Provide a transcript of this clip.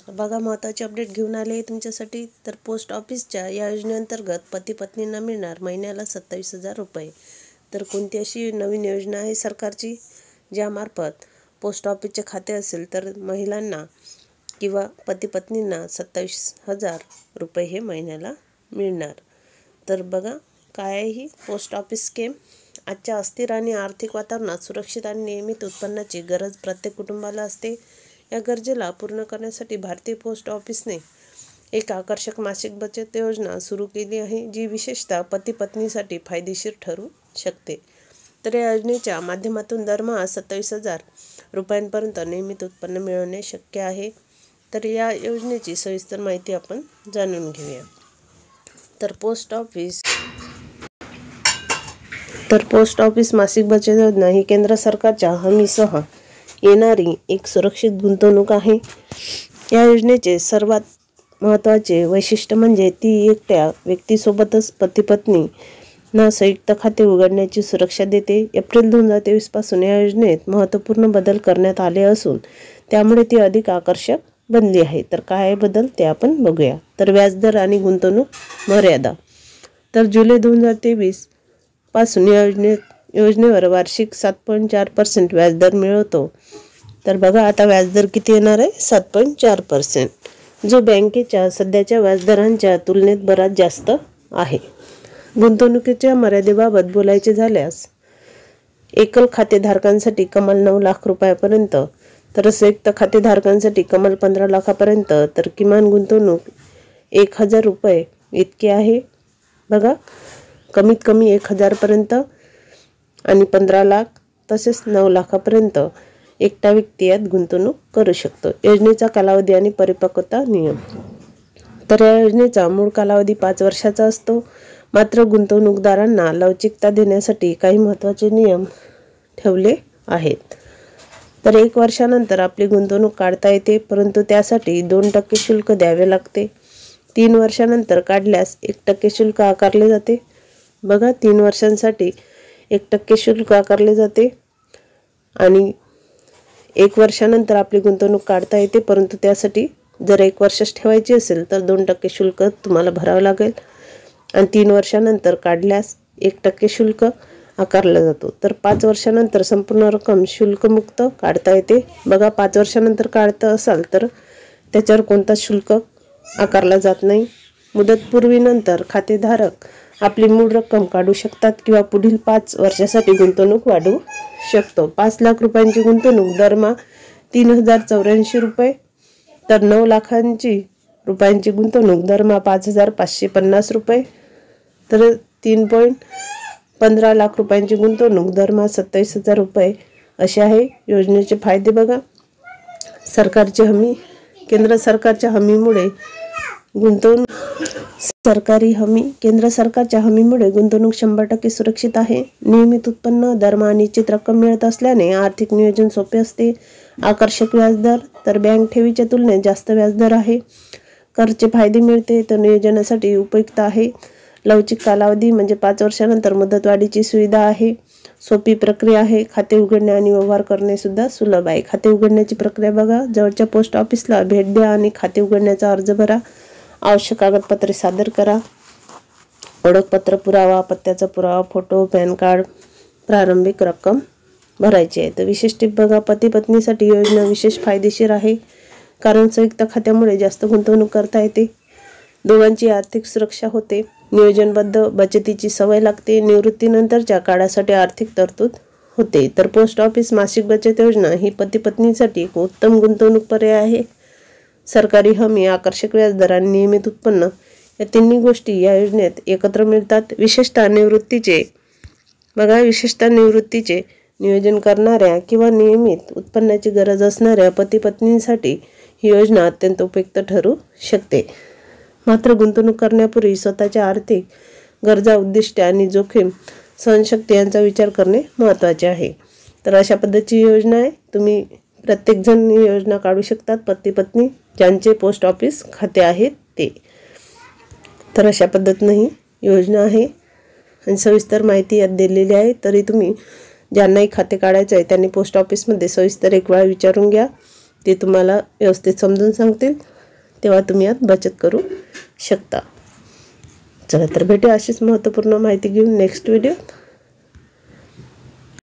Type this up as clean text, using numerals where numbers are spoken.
बघा, महत्त्वाचे अपडेट घेऊन आले तुमच्यासाठी। तर पोस्ट ऑफिसच्या या योजनेअंतर्गत पती पत्नींना मिळणार महिन्याला 27,000 रुपये। तर कोणती अशी नवीन योजना आहे सरकारची ज्यामार्फत पोस्ट ऑफिसचे खाते असेल तर महिलांना किंवा पती पत्नींना 27,000 रुपये हे महिन्याला मिळणार। तर बघा काय आहे ही पोस्ट ऑफिस स्कीम। आजच्या अस्थिर आणि आर्थिक वातावरणात सुरक्षित आणि नियमित उत्पन्नाची गरज प्रत्येक कुटुंबाला असते। या गरजेला पूर्ण करण्यासाठी भारतीय पोस्ट ऑफिसने एक आकर्षक मासिक बचत योजना सुरू केली आहे, जी विशेषतः पती पत्नीसाठी फायदेशीर ठरू शकते। तर या योजनेच्या माध्यमातून दरमहा 27,000 रुपयांपर्यंत नियमित उत्पन्न मिळवणे शक्य आहे। तर या योजनेची सविस्तर माहिती आपण जाणून घेऊया। तर पोस्ट ऑफिस मासिक बचत योजना ही केंद्र सरकारच्या हमीसह येणारी एक सुरक्षित गुंतवणूक आहे। या योजनेचे सर्वात महत्त्वाचे वैशिष्ट्य म्हणजे ती एकट्या व्यक्तीसोबतच पती पत्नींना संयुक्त खाते उघडण्याची सुरक्षा देते। एप्रिल 2023 पासून या योजनेत महत्त्वपूर्ण बदल करण्यात आले असून त्यामुळे ती अधिक आकर्षक बनली आहे। तर काय बदल ते आपण बघूया। तर व्याजदर आणि गुंतवणूक मर्यादा। तर जुलै 2023 पासून या योजनेवर वार्षिक 7.4% व्याजदर मिळवतो। तर बघा आता व्याजदर किती येणार आहे, 7.4%, जो बँकेच्या सध्याच्या व्याजदरांच्या तुलनेत बराच जास्त आहे। गुंतवणुकीच्या मर्यादेबाबत बोलायचे झाल्यास एकल खातेधारकांसाठी कमाल 9 लाख रुपयापर्यंत, तर संयुक्त खातेधारकांसाठी कमाल 15 लाखापर्यंत, तर किमान गुंतवणूक 1,000 रुपये इतकी आहे। बघा कमीत कमी 1,000 पर्यंत आणि 15 लाख तसेच 9 लाखापर्यंत एकटा व्यक्ती यात गुंतवणूक करू शकतो। योजनेचा कालावधी आणि परिपक्वता नियम। तर या योजनेचा मूळ कालावधी 5 वर्षाचा असतो, मात्र गुंतवणूकदारांना लवचिकता देण्यासाठी काही महत्त्वाचे नियम ठेवले आहेत। तर 1 वर्षानंतर आपली गुंतवणूक काढता येते, परंतु त्यासाठी 2% शुल्क द्यावे लागते। 3 वर्षानंतर काढल्यास 1% शुल्क आकारले जाते। बघा 3 वर्षांसाठी 1% शुल्क आकारले जाते आणि 1 वर्षानंतर आपली गुंतवणूक काढता येते, परंतु त्यासाठी जर 1 वर्षच ठेवायची असेल तर 2% शुल्क तुम्हाला भरावं लागेल आणि 3 वर्षानंतर काढल्यास 1% शुल्क आकारला जातो। तर 5 वर्षानंतर संपूर्ण रक्कम शुल्कमुक्त काढता येते। बघा 5 वर्षानंतर काढता असाल तर त्याच्यावर कोणताच शुल्क आकारला जात नाही। मुदतपूर्वीनंतर खातेधारक आपली मूळ रक्कम काढू शकतात किंवा पुढील 5 वर्षासाठी गुंतवणूक वाढवू शकतो। 5 लाख रुपयांची गुंतवणूक दरमहा 3,084 रुपये, तर 9 लाखांची रुपयांची गुंतवणूक दरमहा 5,550 रुपये, तर 3.15 लाख रुपयांची गुंतवणूक दरमहा 27,000 रुपये असे आहे। योजनेचे फायदे बघा, सरकारची हमी। केंद्र सरकारच्या हमीमुळे केंद्र सरकारच्या हमीमुळे गुंतवणूक 100% सुरक्षित आहे। नियमित उत्पन्न, दरमहा निश्चित रक्कम मिळत असल्याने आर्थिक नियोजन सोपे असते। आकर्षक व्याजदर, तर बँक ठेवीच्या तुलनेत जास्त व्याजदर आहे। करचे फायदे मिळते, तर नियोजनासाठी उपयुक्त आहे। लवचिक कालावधी म्हणजे 5 वर्षानंतर मुदतवाढीची सुविधा आहे। सोपी प्रक्रिया आहे। खाते उघडणे आणि व्यवहार करणे सुद्धा सुलभ आहे। खाते उघडण्याची प्रक्रिया बघा, जवळच्या पोस्ट ऑफिसला भेट द्या आणि खाते उघडण्याचा अर्ज भरा। आवश्यक कागदपत्रे सादर करा। ओळखपत्र पुरावा, पत्त्याचा पुरावा, फोटो, पॅन कार्ड, प्रारंभिक रक्कम भरायची आहे। तर विशेष टिप बघा, पती पत्नीसाठी योजना विशेष फायदेशीर आहे, कारण संयुक्त खात्यामुळे जास्त गुंतवणूक करता येते। दोघांची आर्थिक सुरक्षा होते। नियोजनबद्ध बचतीची सवय लागते। निवृत्तीनंतरच्या काळासाठी आर्थिक तरतूद होते। तर पोस्ट ऑफिस मासिक बचत योजना ही पती पत्नीसाठी एक उत्तम गुंतवणूक पर्याय आहे। सरकारी हमी, आकर्षक व्याजदर आणि नियमित उत्पन्न या तिन्ही गोष्टी या योजनेत एकत्र मिळतात। विशेषतः निवृत्तीचे नियोजन करणाऱ्या किंवा नियमित उत्पन्नाची गरज असणाऱ्या पती पत्नींसाठी ही योजना अत्यंत उपयुक्त ठरू शकते। मात्र गुंतवणूक करण्यापूर्वी स्वतःच्या आर्थिक गरजा, उद्दिष्टे आणि जोखीम सहनशक्ती यांचा विचार करणे महत्त्वाचे आहे। तर अशा पद्धतीची योजना आहे। तुम्ही प्रत्येकजण ही योजना काढू शकतात, पती पत्नी ज्यांचे पोस्ट ऑफिस खाते आहेत ते। तर अशा पद्धतीने ही योजना आहे आणि सविस्तर माहिती यात दिलेली आहे। तरी तुम्ही ज्यांनाही खाते काढायचे आहे त्यांनी पोस्ट ऑफिसमध्ये सविस्तर एक वेळा विचारून घ्या। ते तुम्हाला व्यवस्थित समजून सांगतील, तेव्हा तुम्ही यात बचत करू शकता. चला तर भेटूया अशीच महत्त्वपूर्ण माहिती घेऊन नेक्स्ट व्हिडिओ.